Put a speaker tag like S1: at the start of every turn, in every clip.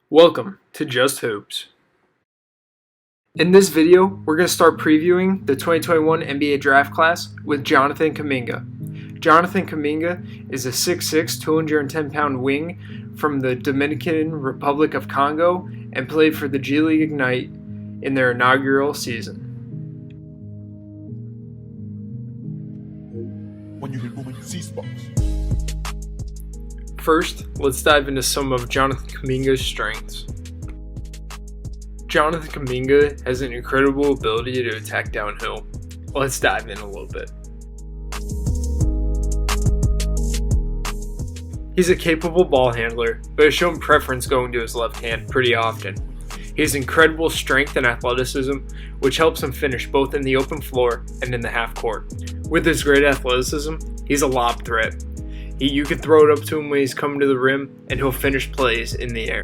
S1: Welcome to Just Hoops. In this video, we're going to start previewing the 2021 NBA draft class with Jonathan Kuminga. Jonathan Kuminga is a 6'6", 210-pound wing from the Dominican Republic of Congo and played for the G League Ignite in their inaugural season.
S2: When you hear booming C-spots.
S1: First, let's dive into some of Jonathan Kuminga's strengths. Jonathan Kuminga has an incredible ability to attack downhill. Let's dive in a little bit. He's a capable ball handler, but has shown preference going to his left hand pretty often. He has incredible strength and athleticism, which helps him finish both in the open floor and in the half court. With his great athleticism, he's a lob threat. You can throw it up to him when he's coming to the rim, and he'll finish plays in the air.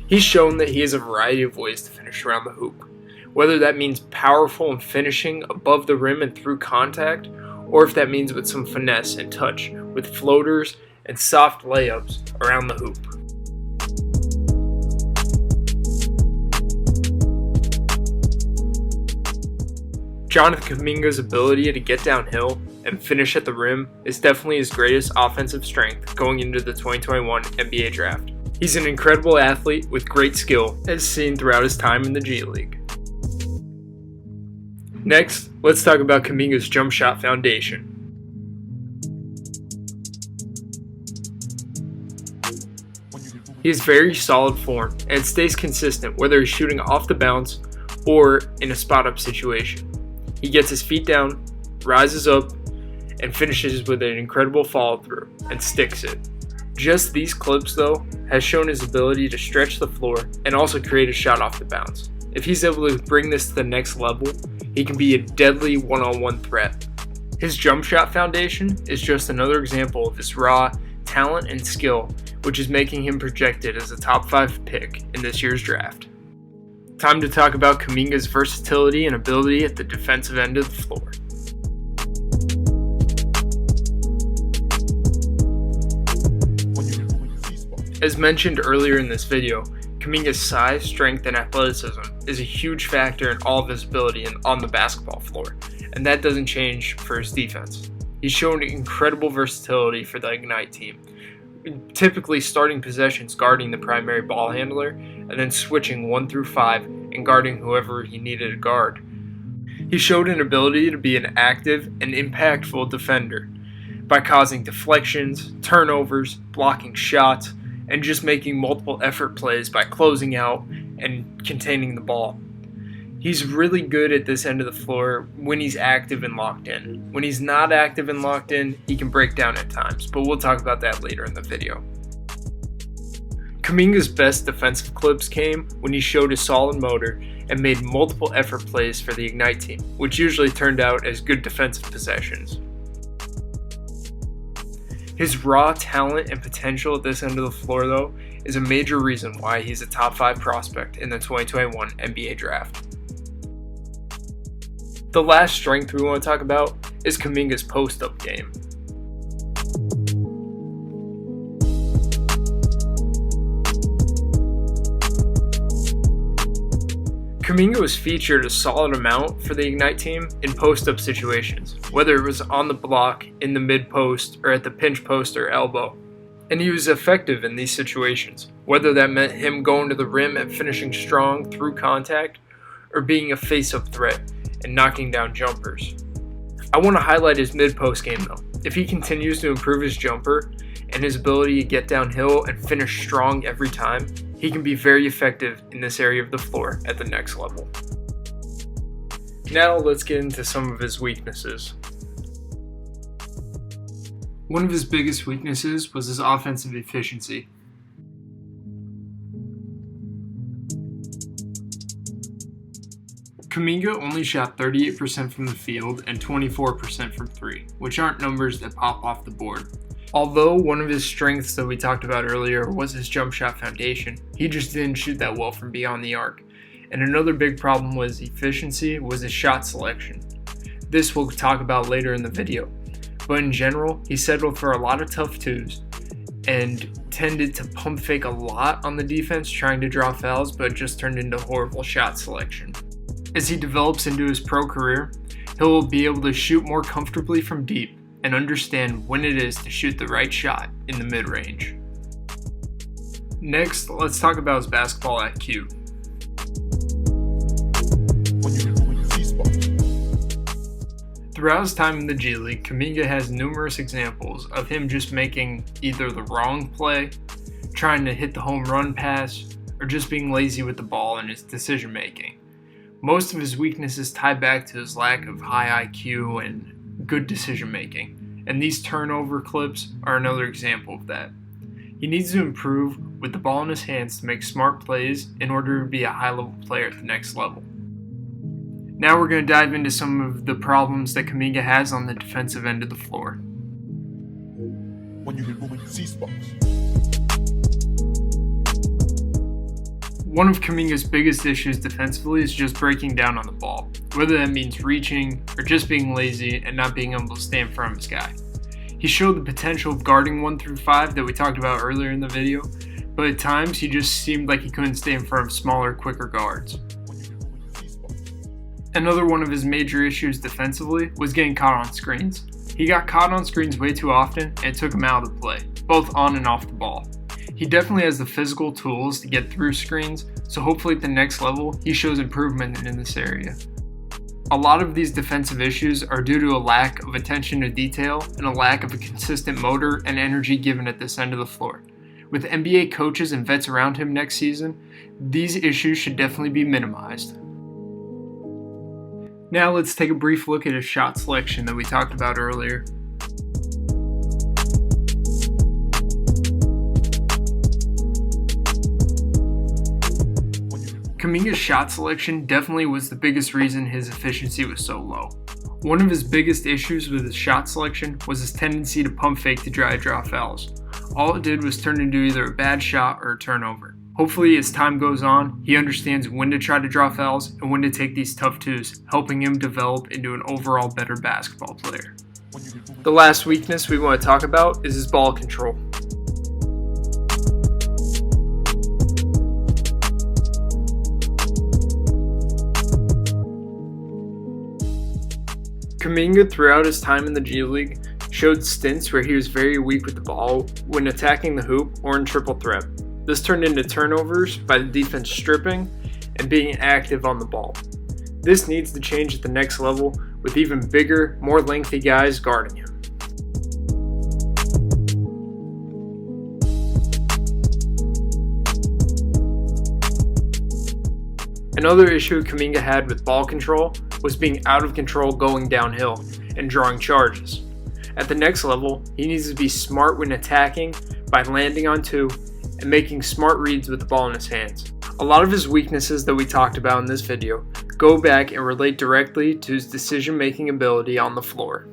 S1: He's shown that he has a variety of ways to finish around the hoop, whether that means powerful and finishing above the rim and through contact, or if that means with some finesse and touch, with floaters and soft layups around the hoop. Jonathan Kuminga's ability to get downhill and finish at the rim is definitely his greatest offensive strength going into the 2021 NBA draft. He's an incredible athlete with great skill, as seen throughout his time in the G League. Next, let's talk about Kuminga's jump shot foundation. He has very solid form and stays consistent whether he's shooting off the bounce or in a spot-up situation. He gets his feet down, rises up, and finishes with an incredible follow-through and sticks it. Just these clips, though, has shown his ability to stretch the floor and also create a shot off the bounce. If he's able to bring this to the next level, he can be a deadly one-on-one threat. His jump shot foundation is just another example of his raw talent and skill, which is making him projected as a top 5 pick in this year's draft. Time to talk about Kuminga's versatility and ability at the defensive end of the floor. As mentioned earlier in this video, Kuminga's size, strength, and athleticism is a huge factor in all of his ability on the basketball floor, and that doesn't change for his defense. He's shown incredible versatility for the Ignite team, typically starting possessions guarding the primary ball handler, and then switching 1 through 5 and guarding whoever he needed to guard. He showed an ability to be an active and impactful defender by causing deflections, turnovers, blocking shots, and just making multiple effort plays by closing out and containing the ball. He's really good at this end of the floor when he's active and locked in. When he's not active and locked in, he can break down at times, but we'll talk about that later in the video. Kuminga's best defensive clips came when he showed a solid motor and made multiple effort plays for the Ignite team, which usually turned out as good defensive possessions. His raw talent and potential at this end of the floor, though, is a major reason why he's a top 5 prospect in the 2021 NBA draft. The last strength we want to talk about is Kuminga's post-up game. Kuminga was featured a solid amount for the Ignite team in post-up situations, whether it was on the block, in the mid-post, or at the pinch post or elbow. And he was effective in these situations, whether that meant him going to the rim and finishing strong through contact, or being a face-up threat and knocking down jumpers. I want to highlight his mid-post game though. If he continues to improve his jumper and his ability to get downhill and finish strong every time, he can be very effective in this area of the floor at the next level. Now let's get into some of his weaknesses. One of his biggest weaknesses was his offensive efficiency. Kuminga only shot 38% from the field and 24% from 3, which aren't numbers that pop off the board. Although one of his strengths that we talked about earlier was his jump shot foundation, he just didn't shoot that well from beyond the arc. And another big problem was efficiency was his shot selection. This we'll talk about later in the video. But in general, he settled for a lot of tough twos and tended to pump fake a lot on the defense trying to draw fouls, but it just turned into horrible shot selection. As he develops into his pro career, he'll be able to shoot more comfortably from deep and understand when it is to shoot the right shot in the mid-range. Next, let's talk about his basketball IQ. Throughout his time in the G League, Kuminga has numerous examples of him just making either the wrong play, trying to hit the home run pass, or just being lazy with the ball in his decision making. Most of his weaknesses tie back to his lack of high IQ and good decision making, and these turnover clips are another example of that. He needs to improve with the ball in his hands to make smart plays in order to be a high-level player at the next level. Now we're going to dive into some of the problems that Kuminga has on the defensive end of the floor.
S2: When you hit moving C-spots.
S1: One of Kuminga's biggest issues defensively is just breaking down on the ball, whether that means reaching or just being lazy and not being able to stay in front of his guy. He showed the potential of guarding 1 through 5 that we talked about earlier in the video, but at times he just seemed like he couldn't stay in front of smaller, quicker guards. Another one of his major issues defensively was getting caught on screens. He got caught on screens way too often and it took him out of the play, both on and off the ball. He definitely has the physical tools to get through screens, so hopefully at the next level he shows improvement in this area. A lot of these defensive issues are due to a lack of attention to detail and a lack of a consistent motor and energy given at this end of the floor. With NBA coaches and vets around him next season, these issues should definitely be minimized. Now let's take a brief look at his shot selection that we talked about earlier. Kuminga's shot selection definitely was the biggest reason his efficiency was so low. One of his biggest issues with his shot selection was his tendency to pump fake to draw fouls. All it did was turn into either a bad shot or a turnover. Hopefully, as time goes on, he understands when to try to draw fouls and when to take these tough twos, helping him develop into an overall better basketball player. The last weakness we want to talk about is his ball control. Kuminga, throughout his time in the G League, showed stints where he was very weak with the ball when attacking the hoop or in triple threat. This turned into turnovers by the defense stripping and being active on the ball. This needs to change at the next level with even bigger, more lengthy guys guarding him. Another issue Kuminga had with ball control was being out of control going downhill and drawing charges. At the next level, he needs to be smart when attacking by landing on 2 and making smart reads with the ball in his hands. A lot of his weaknesses that we talked about in this video go back and relate directly to his decision-making ability on the floor.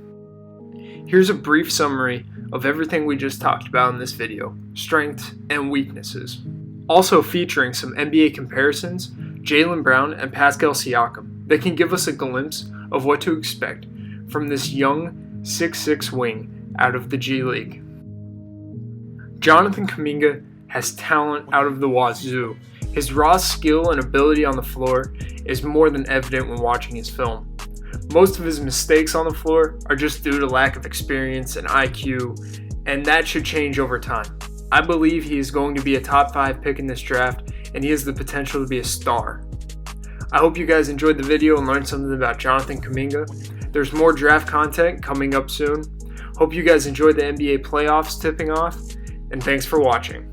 S1: Here's a brief summary of everything we just talked about in this video, strengths and weaknesses. Also featuring some NBA comparisons, Jaylen Brown and Pascal Siakam, that can give us a glimpse of what to expect from this young 6'6" wing out of the G League. Jonathan Kuminga has talent out of the wazoo. His raw skill and ability on the floor is more than evident when watching his film. Most of his mistakes on the floor are just due to lack of experience and IQ, and that should change over time. I believe he is going to be a top 5 pick in this draft, and he has the potential to be a star. I hope you guys enjoyed the video and learned something about Jonathan Kuminga. There's more draft content coming up soon. Hope you guys enjoyed the NBA playoffs tipping off, and thanks for watching.